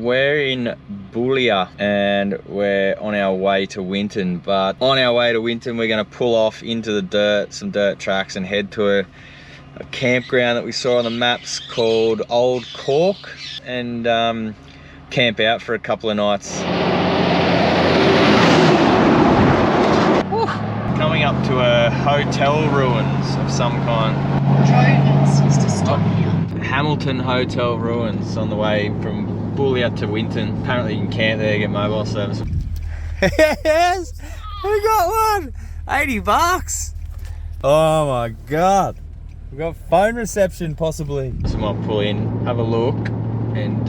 we're in Boullia and we're on our way to Winton, but on our way to Winton we're going to pull off into the dirt, some dirt tracks, and head to a campground that we saw on the maps called Old Cork, and camp out for a couple of nights. Woo. Coming up to a hotel ruins of some kind. Drovers used to stop here. Hamilton Hotel ruins on the way from Boullia to Winton. Apparently you can camp there, get mobile service. Yes! We got one! 80 bucks! Oh my god! We got phone reception possibly. So we might pull in, have a look, and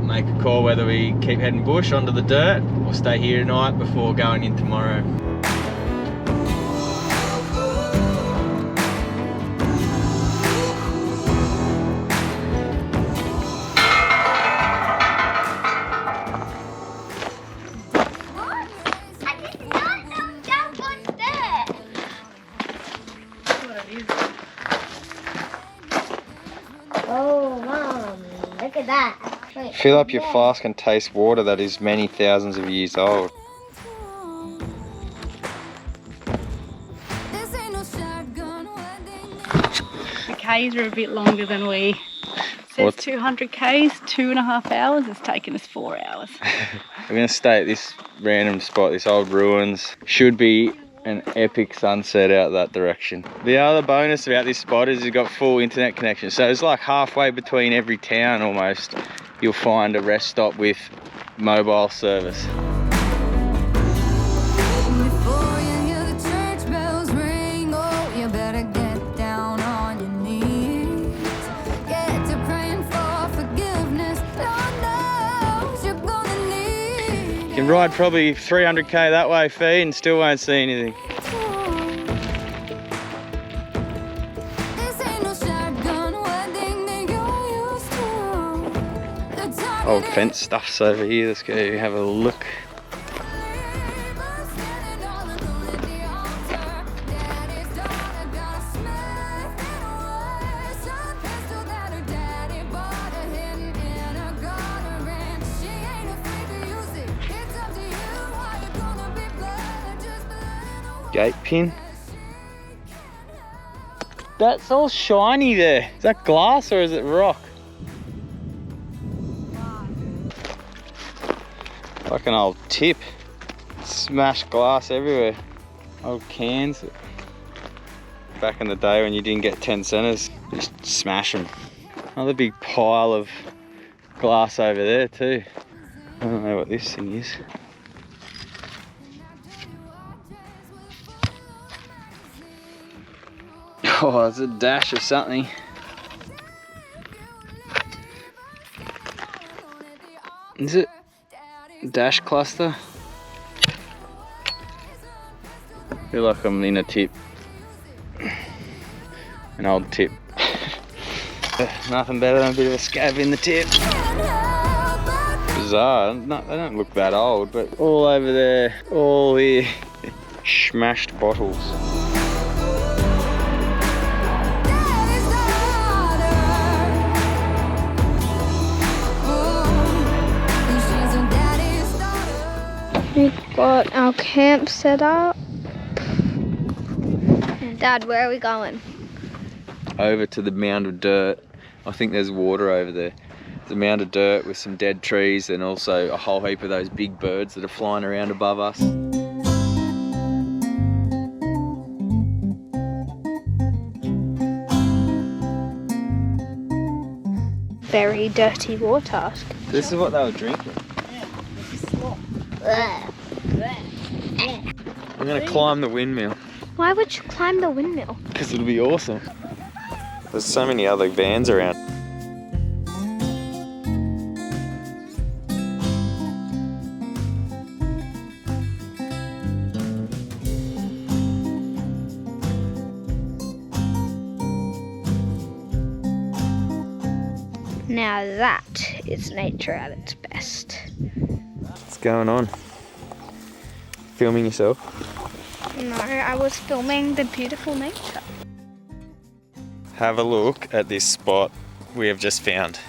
make a call whether we keep heading bush onto the dirt or stay here tonight before going in tomorrow. Oh, Mom, look at that. Wait, Fill up your flask and taste water that is many thousands of years old. The Ks are a bit longer than we. It says 200 Ks, 2.5 hours. It's taken us 4 hours. We're going to stay at this random spot, this old ruins. Should be an epic sunset out that direction. The other bonus about this spot is you've got full internet connection. So it's like halfway between every town almost, you'll find a rest stop with mobile service. You can ride probably 300k that way, Fee, and still won't see anything. Old fence stuff's over here. Let's go have a look. Gate pin. That's all shiny there. Is that glass or is it rock? Like an old tip. Smashed glass everywhere. Old cans. Back in the day when you didn't get 10 centers, just smash them. Another big pile of glass over there too. I don't know what this thing is. Oh, it's a dash of something. Is it dash cluster? I feel like I'm in a tip. An old tip. Nothing better than a bit of a scab in the tip. Bizarre, they don't look that old, but all over there, all here, smashed bottles. We've got our camp set up. Dad, where are we going? Over to the mound of dirt. I think there's water over there. There's a mound of dirt with some dead trees and also a whole heap of those big birds that are flying around above us. Very dirty water. This is what they were drinking. I'm gonna climb the windmill. Why would you climb the windmill? Because it'll be awesome. There's so many other vans around. Now that is nature at its best. What's going on? Filming yourself? No, I was filming the beautiful nature. Have a look at this spot we have just found.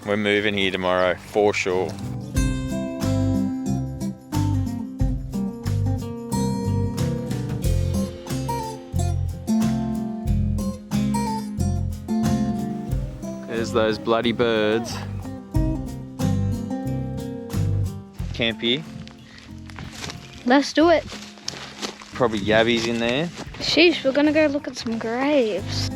We're moving here tomorrow, for sure. There's those bloody birds. Camp here. Let's do it. Probably yabbies in there. Sheesh, we're gonna go look at some graves.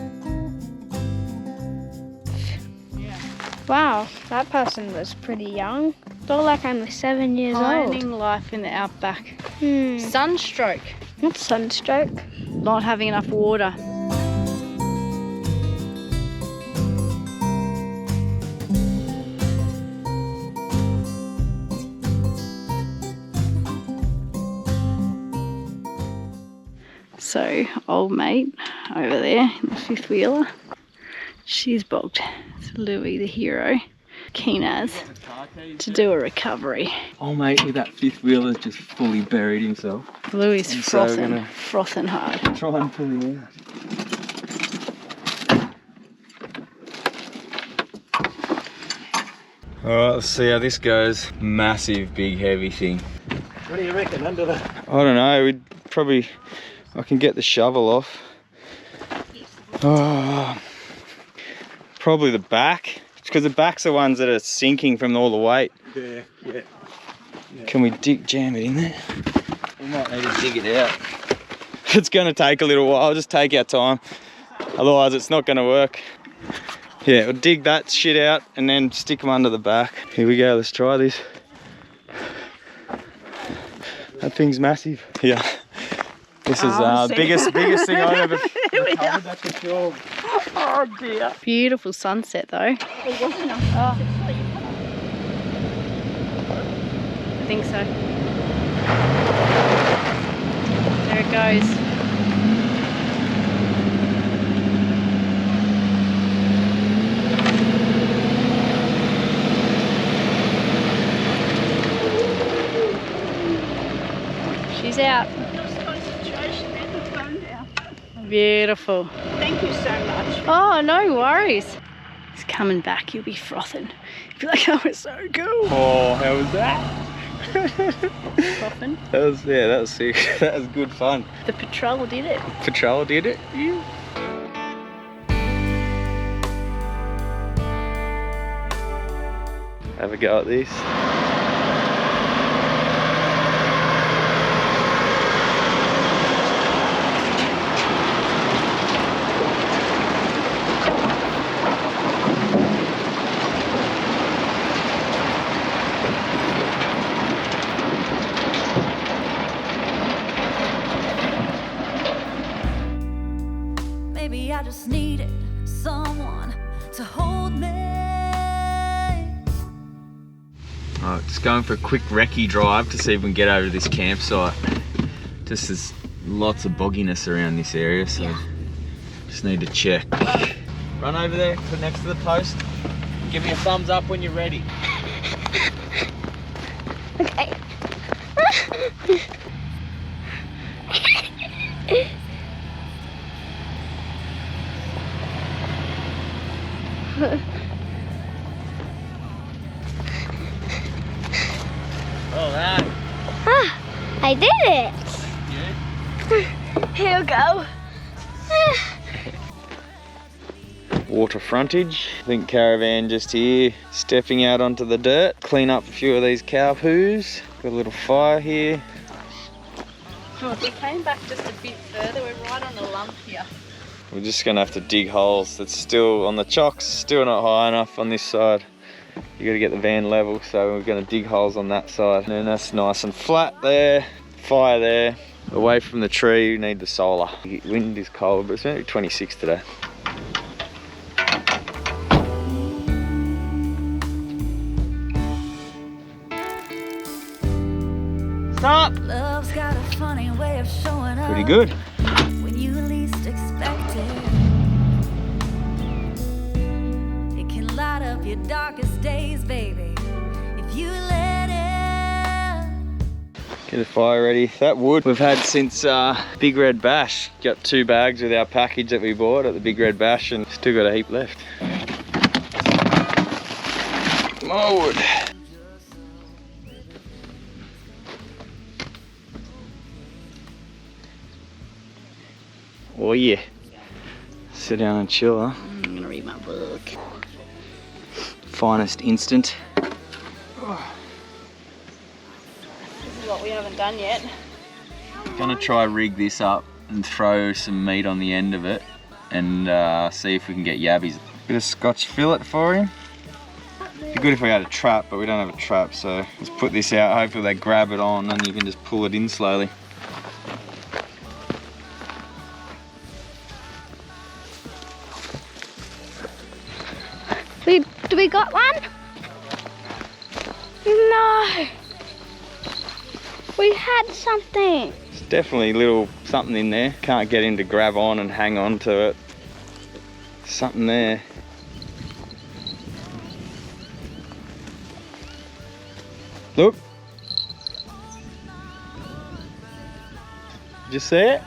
Yeah. Wow, that person was pretty young. They're like only 7 years Pioneering old. life in the outback. Hmm. Sunstroke. Not sunstroke. Not having enough water. So, old mate over there in the fifth wheeler, she's bogged. It's Louis, the hero, keen as to do a recovery. Oh mate, with that fifth wheeler's just fully buried himself. Louis is And so we're frothing, gonna- frothing hard. Try and pull him out. Alright, let's see how this goes. Massive, big, heavy thing. What do you reckon under the... I don't know, we'd probably... I can get the shovel off. Oh, probably the back. Because the back's the ones that are sinking from all the weight. Yeah, yeah. Can we jam it in there? We might need to dig it out. It's going to take a little while, just take our time. Otherwise it's not going to work. Yeah, we'll dig that shit out and then stick them under the back. Here we go, let's try this. That thing's massive. Yeah. This is biggest thing I've ever recovered, that's for sure. Oh dear. Beautiful sunset though. It wasn't enough. Oh. I think so. There it goes. She's out. Beautiful. Thank you so much. Oh, no worries. He's coming back. You'll be frothing. You'll be like, that was so cool. Oh, how was that? Frothing. That was sick. That was good fun. The patrol did it. Patrol did it. Yeah. Have a go at this. Maybe I just needed someone to hold me. Alright, just going for a quick recce drive to see if we can get over to this campsite. Just there's lots of bogginess around this area, so just need to check. Run over there, put next to the post. Give me a thumbs up when you're ready. Okay. Oh, that. I did it. Yeah. Here we go. Water frontage. I think caravan just here, stepping out onto the dirt. Clean up a few of these cow poos. Got a little fire here. Oh, if we came back just a bit further, we're right on the lump here. We're just gonna have to dig holes. It's still on the chocks, still not high enough on this side. You gotta get the van level, so we're gonna dig holes on that side. And then that's nice and flat there, fire there. Away from the tree, you need the solar. Wind is cold, but it's only 26 today. Stop! Love's got a funny way of showing up Pretty good. when you least expect it. It can light up your darkest days, baby, if you let it. Get the fire ready. That wood we've had since Big Red Bash. Got 2 bags with our package that we bought at the Big Red Bash and still got a heap left. more wood. Oh yeah. Sit down and chill, huh? I'm gonna read my book. Finest instant. This is what we haven't done yet. Gonna try rig this up and throw some meat on the end of it and see if we can get yabbies. Bit of Scotch fillet for him. It'd be good if we had a trap, but we don't have a trap, so let's put this out. Hopefully they grab it on and you can just pull it in slowly. Do we got one? No. We had something. There's definitely a little something in there. Can't get him to grab on and hang on to it. Something there. Look. Did you see it?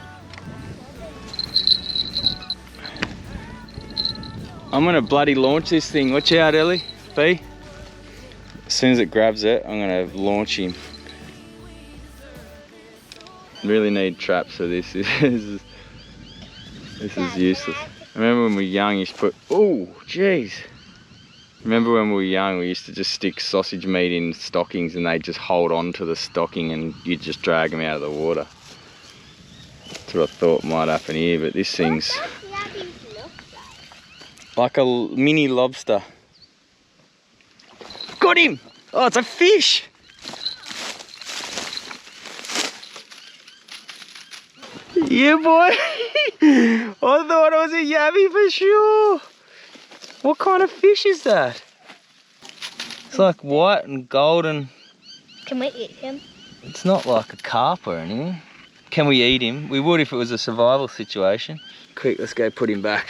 I'm gonna bloody launch this thing. Watch out, Ellie. B. As soon as it grabs it, I'm gonna launch him. Really need traps for this. This is useless. I remember when we were young, you used to put, oh, jeez. Remember when we were young, we used to just stick sausage meat in stockings and they'd just hold on to the stocking and you'd just drag them out of the water. That's what I thought might happen here, but this thing's like a mini lobster. Got him! Oh, it's a fish! Yeah, boy! I thought it was a yabby for sure! What kind of fish is that? It's like white and golden. Can we eat him? It's not like a carp or anything. Can we eat him? We would if it was a survival situation. Quick, let's go put him back.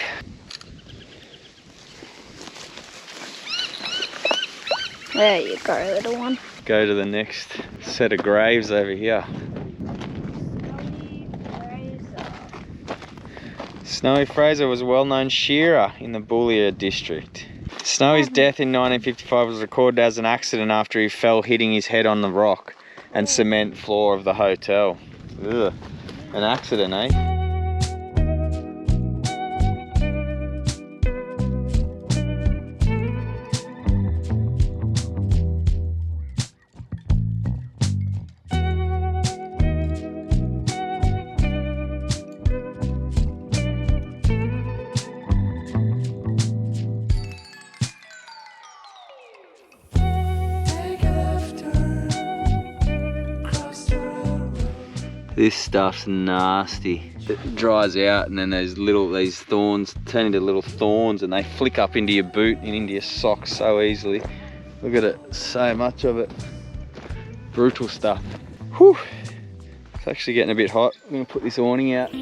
There you go, little one. Go to the next set of graves over here. Snowy Fraser was a well-known shearer in the Boullia district. Snowy's death in 1955 was recorded as an accident after he fell hitting his head on the rock and cement floor of the hotel. Ugh. An accident, eh? This stuff's nasty. It dries out and then these thorns turn into little thorns and they flick up into your boot and into your socks so easily. Look at it, so much of it. Brutal stuff. Whew. It's actually getting a bit hot. I'm gonna put this awning out.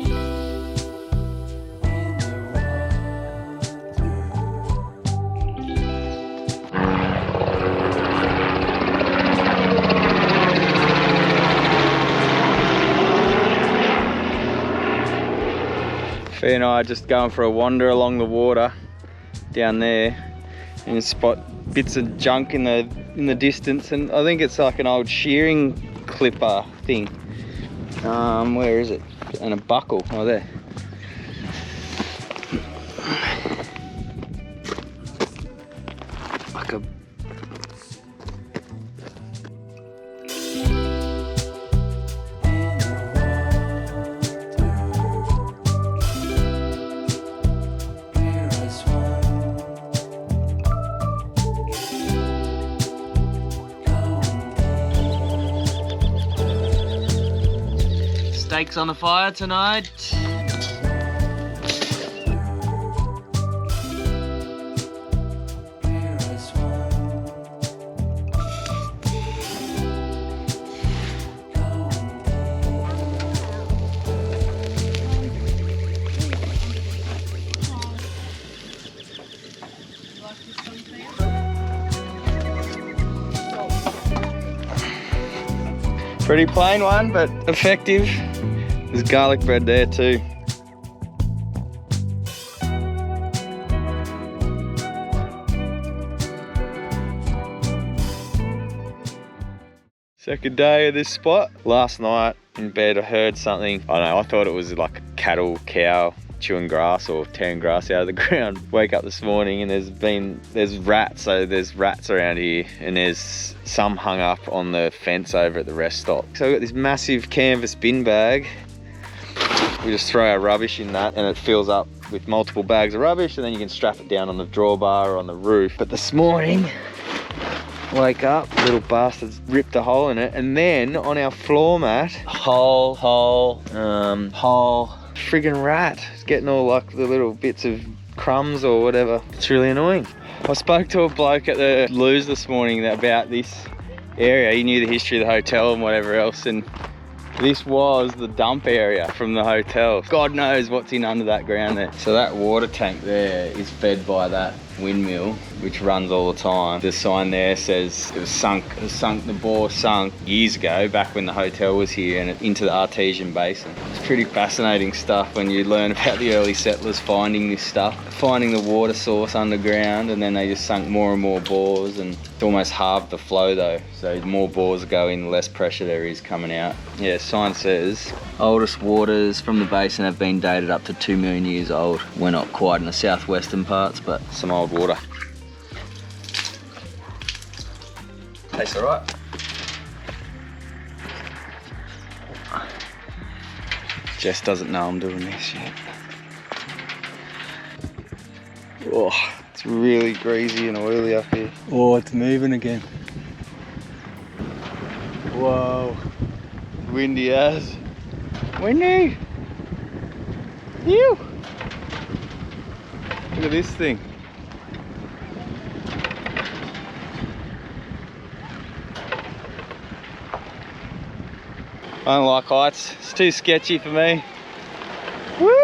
Fee and I are just going for a wander along the water down there and spot bits of junk in the distance, and I think it's like an old shearing clipper thing. Where is it? And a buckle. Oh, there. Like a steaks on the fire tonight. Pretty plain one, but effective. There's garlic bread there too. Second day of this spot. Last night in bed I heard something. I don't know, I thought it was like a cattle, cow chewing grass or tearing grass out of the ground. Wake up this morning and there's rats. So there's rats around here and there's some hung up on the fence over at the rest stop. So I've got this massive canvas bin bag. We just throw our rubbish in that and it fills up with multiple bags of rubbish, and then you can strap it down on the drawbar or on the roof. But this morning, wake up, little bastard's ripped a hole in it, and then on our floor mat, hole, friggin' rat. It's getting all like the little bits of crumbs or whatever. It's really annoying. I spoke to a bloke at the loos this morning about this area. He knew the history of the hotel and whatever else, and this was the dump area from the hotel. God knows what's in under that ground there. So that water tank there is fed by that windmill, which runs all the time. The sign there says it was sunk, the bore sunk years ago, back when the hotel was here, and into the artesian basin. It's pretty fascinating stuff when you learn about the early settlers finding this stuff, finding the water source underground, and then they just sunk more and more bores, and it's almost halved the flow though. So the more bores go in, the less pressure there is coming out. Yeah, sign says oldest waters from the basin have been dated up to 2 million years old. We're not quite in the southwestern parts, but some old water. Tastes alright. Jess doesn't know I'm doing this yet. Oh, it's really greasy and oily up here. Oh, it's moving again. Whoa. Windy as. Windy! Ew! Look at this thing. I don't like heights. It's too sketchy for me. Woo!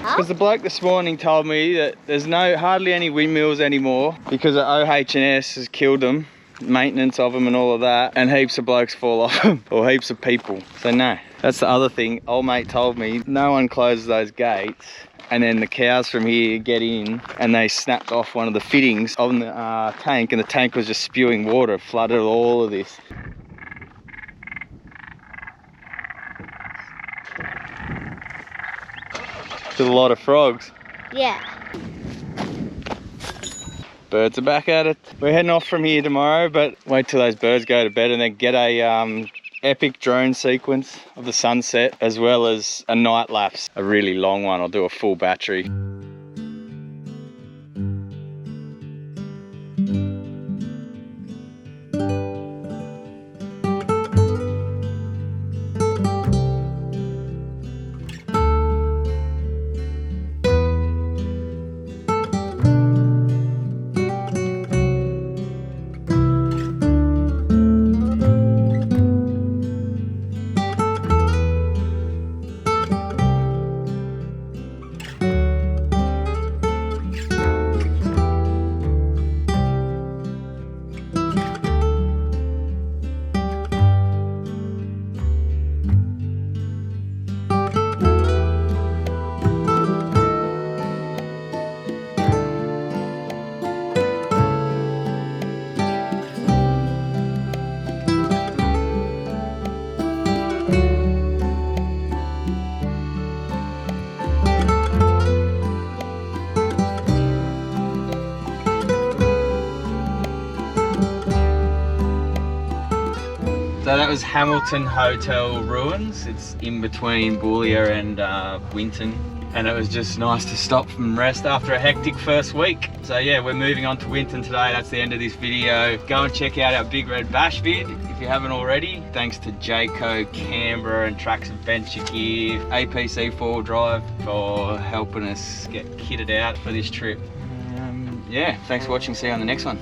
Because the bloke this morning told me that there's hardly any windmills anymore because OH&S has killed them, maintenance of them and all of that, and heaps of blokes fall off them, or heaps of people. So no, that's the other thing. Old mate told me no one closes those gates, and then the cows from here get in and they snapped off one of the fittings on the tank, and the tank was just spewing water, flooded all of this. There's a lot of frogs. Yeah. Birds are back at it. We're heading off from here tomorrow, but wait till those birds go to bed and then get a epic drone sequence of the sunset, as well as a night lapse, a really long one. I'll do a full battery. So that was Hamilton Hotel ruins. It's in between Boullia and Winton. And it was just nice to stop and rest after a hectic first week. So yeah, we're moving on to Winton today. That's the end of this video. Go and check out our Big Red Bash vid if you haven't already. Thanks to Jayco, Canberra and Tracks Adventure Gear, APC 4-Drive for helping us get kitted out for this trip. Yeah, thanks for watching. See you on the next one.